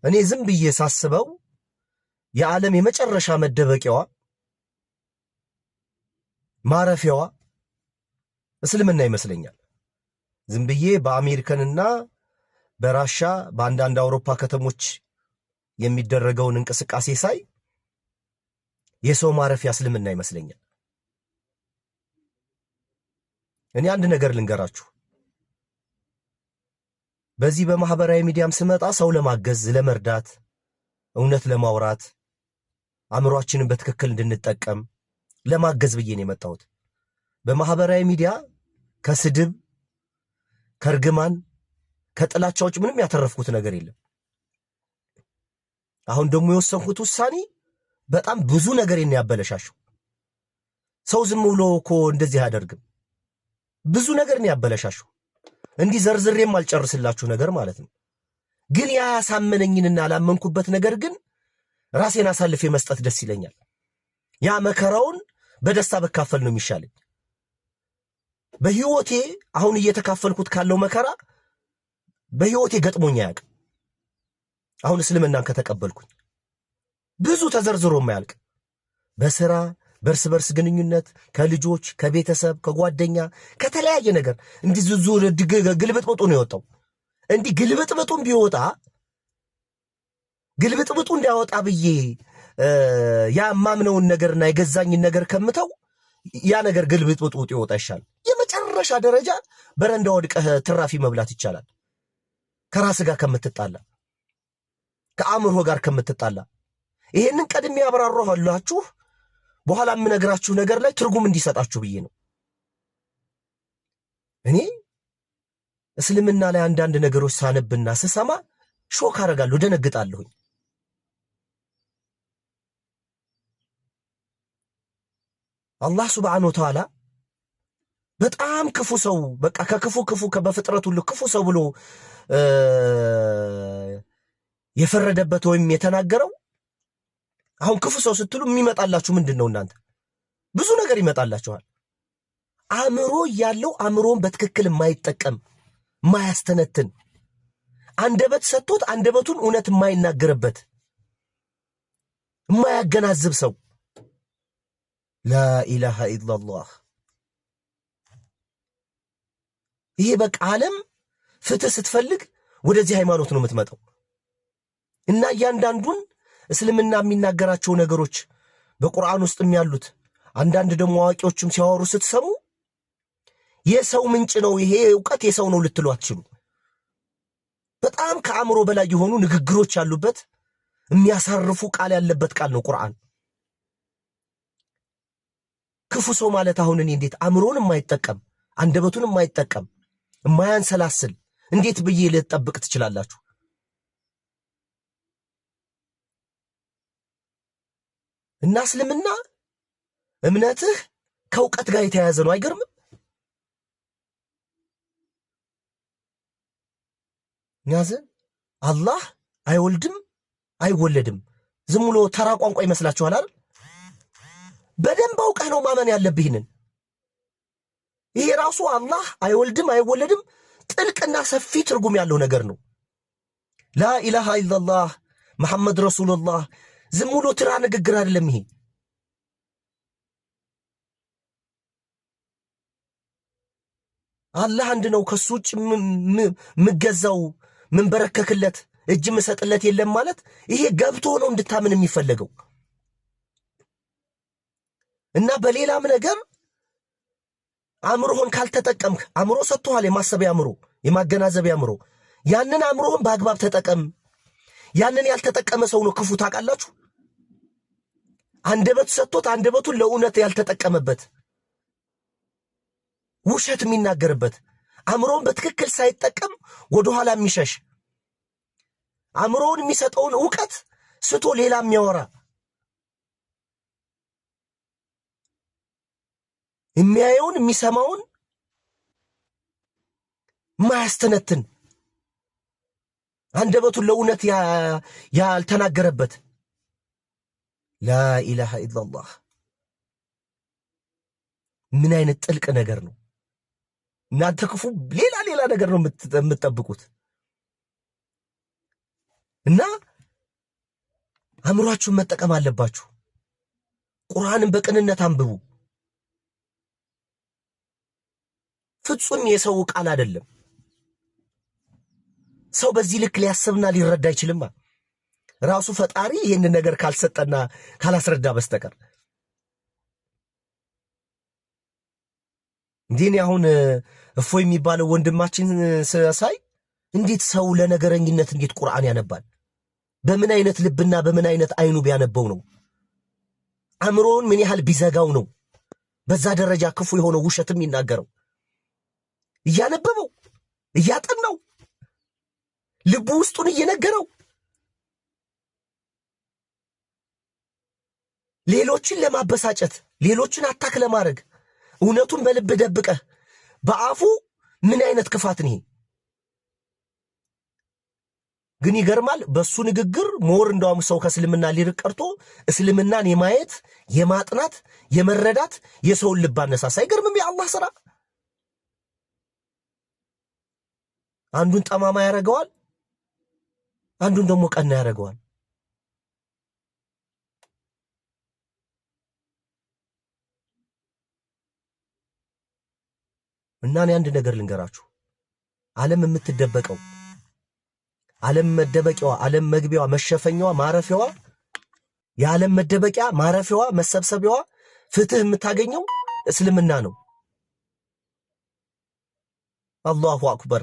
እኔ ዝም ብዬ ሳስበው የዓለም የመጨረሻ መደበቂያዋ ማረፊያዋ እስልምና ይመስለኛል። ዝም ብዬ በአሜሪካንና በራሻ በአንዳንድ አውሮፓ ከተሞች የሚደረገውን እንቅስቃሴ ሳይ የሰው ማረፊያ እስልምና ይመስለኛል። እኔ አንድ ነገር ልንገራችሁ። በዚህ በማህበራዊ ሚዲያም ስመጣ ሰው ለማገዝ ለመርዳት እውነት ለማውራት አእምሮአችንን በትክክል እንድንጠቀም ለማገዝ ብዬ ነው የመጣሁት። በማህበራዊ ሚዲያ ከስድብ ከርግማን ከጥላቻዎች ምንም ያተረፍኩት ነገር የለም። አሁን ደግሞ የወሰንኩት ውሳኔ በጣም ብዙ ነገር ያበለሻሸው። ሰው ዝም ብሎ እኮ እንደዚህ አያደርግም። ብዙ ነገር ያበለሻሸው። እንዲህ ዘርዝሬም አልጨርስላችሁ ነገር ማለት ነው። ግን ያ ያሳመነኝንና አላመንኩበት ነገር ግን ራሴን አሳልፌ መስጠት ደስ ይለኛል። ያ መከራውን በደስታ በካፈል ነው የሚሻለኝ። በህይወቴ አሁን እየተካፈልኩት ካለው መከራ በህይወቴ ገጥሞኝ አያውቅም። አሁን እስልምናን ከተቀበልኩኝ ብዙ ተዘርዝሮ የማያልቅ በስራ በርስ በርስ ግንኙነት ከልጆች ከቤተሰብ ከጓደኛ ከተለያየ ነገር እንዲህ ዙዙ ግልብጥብጡ ነው የወጣው። እንዲህ ግልብጥብጡን ቢወጣ ግልብጥብጡ እንዲያወጣ ብዬ ያ ማምነውን ነገርና የገዛኝን ነገር ከምተው ያ ነገር ግልብጥብጡ ይወጣ ይሻል። የመጨረሻ ደረጃ በረንዳ ወድቀህ ትራፊ መብላት ይቻላል ከራስ ጋር ከምትጣላ ከአእምሮ ጋር ከምትጣላ። ይሄንን ቀድሜ ያብራራኋላችሁ በኋላ የምነግራችሁ ነገር ላይ ትርጉም እንዲሰጣችሁ ብዬ ነው። እኔ እስልምና ላይ አንዳንድ ነገሮች ሳነብና ስሰማ ሾክ አደርጋለሁ፣ ደነግጣለሁኝ። አላህ ሱብሓነሁ ወተዓላ በጣም ክፉ ሰው በቃ ከክፉ በፍጥረት ሁሉ ክፉ ሰው ብሎ የፈረደበት ወይም የተናገረው አሁን ክፉ ሰው ስትሉ የሚመጣላችሁ ምንድነው? እናንተ ብዙ ነገር ይመጣላችኋል። አእምሮ ያለው አእምሮን በትክክል የማይጠቀም የማያስተነትን አንደበት ሰጥቶት አንደበቱን እውነት የማይናገርበት የማያገናዝብ ሰው ላኢላሃ ኢላላህ። ይሄ በቃ ዓለም ፍትህ ስትፈልግ ወደዚህ ሃይማኖት ነው የምትመጣው። እና እያንዳንዱን እስልምና የሚናገራቸው ነገሮች በቁርአን ውስጥም ያሉት አንዳንድ ደግሞ አዋቂዎችም ሲያወሩ ስትሰሙ የሰው ምንጭ ነው ይሄ ዕውቀት የሰው ነው ልትሉ አትችሉ። በጣም ከአእምሮ በላይ የሆኑ ንግግሮች ያሉበት የሚያሳርፉ ቃል ያለበት ቃል ነው ቁርአን። ክፉ ሰው ማለት አሁን እኔ እንዴት አእምሮን የማይጠቀም አንደበቱን የማይጠቀም የማያንሰላስል እንዴት ብዬ ልጠብቅ ትችላላችሁ? እና እስልምና እምነትህ ከዕውቀት ጋር የተያያዘ ነው። አይገርምም? ያዘን አላህ አይወልድም አይወለድም ዝም ብሎ ተራ ቋንቋ ይመስላችኋል አይደል? በደንብ አውቀህ ነው ማመን ያለብህንን። ይሄ ራሱ አላህ አይወልድም አይወለድም ጥልቅና ሰፊ ትርጉም ያለው ነገር ነው። ላኢላሃ ኢላላህ መሐመድ ረሱሉላህ ዝም ብሎ ተራ ንግግር አይደለም። ይሄ አላህ አንድ ነው፣ ከሱ ውጭ ምገዛው ምንበረከክለት እጅ መሰጥለት የለም ማለት ይሄ ገብቶ ነው እንድታምን የሚፈልገው። እና በሌላም ነገር አእምሮህን ካልተጠቀምክ አእምሮ ሰጥቷል፣ የማሰቢያ አእምሮ የማገናዘቢያ አእምሮ፣ ያንን አእምሮህን በአግባብ ተጠቀም። ያንን ያልተጠቀመ ሰው ነው ክፉ። ታውቃላችሁ? አንደበት ሰጥቶት አንደበቱን ለእውነት ያልተጠቀመበት ውሸት የሚናገርበት አእምሮን በትክክል ሳይጠቀም ወደ ኋላ የሚሸሽ አእምሮን የሚሰጠውን ዕውቀት ስቶ ሌላ የሚያወራ የሚያየውን የሚሰማውን ማያስተነትን አንደበቱን ለእውነት ያልተናገረበት ላኢላሃ ኢላላህ ምን አይነት ጥልቅ ነገር ነው! እናንተ ክፉ ሌላ ነገር ነው የምትጠብቁት። እና አእምሯችሁን መጠቀም አለባችሁ። ቁርአንን በቅንነት አንብቡ። ፍጹም የሰው ቃል አይደለም። ሰው በዚህ ልክ ሊያስብና ሊረዳ አይችልም። ራሱ ፈጣሪ ይህን ነገር ካልሰጠና ካላስረዳ በስተቀር እንዴ አሁን እፎይ የሚባለው ወንድማችን ሳይ እንዴት ሰው ለነገረኝነት እንዴት ቁርአን ያነባል? በምን አይነት ልብና በምን አይነት አይኑ ቢያነበው ነው? አእምሮውን ምን ያህል ቢዘጋው ነው በዛ ደረጃ ክፉ የሆነው ውሸትም ይናገረው? እያነበበው እያጠናው ልቡ ውስጡን እየነገረው ሌሎችን ለማበሳጨት ሌሎችን አታክ ለማድረግ እውነቱን በልብ ደብቀህ በአፉ ምን አይነት ክፋት ነው? ግን ይገርማል። በሱ ንግግር ሞር እንደውም ሰው ከእስልምና ሊርቅ ቀርቶ እስልምናን የማየት የማጥናት የመረዳት የሰውን ልብ አነሳሳ። አይገርምም? የአላህ ሥራ አንዱን ጠማማ ያደርገዋል፣ አንዱን ደግሞ ቀና ያደርገዋል። እና እኔ አንድ ነገር ልንገራችሁ። ዓለም የምትደበቀው ዓለም መደበቂያዋ ዓለም መግቢያዋ መሸፈኛዋ ማረፊያዋ የዓለም መደበቂያ ማረፊያዋ መሰብሰቢያዋ ፍትህ የምታገኘው እስልምና ነው። አላሁ አክበር።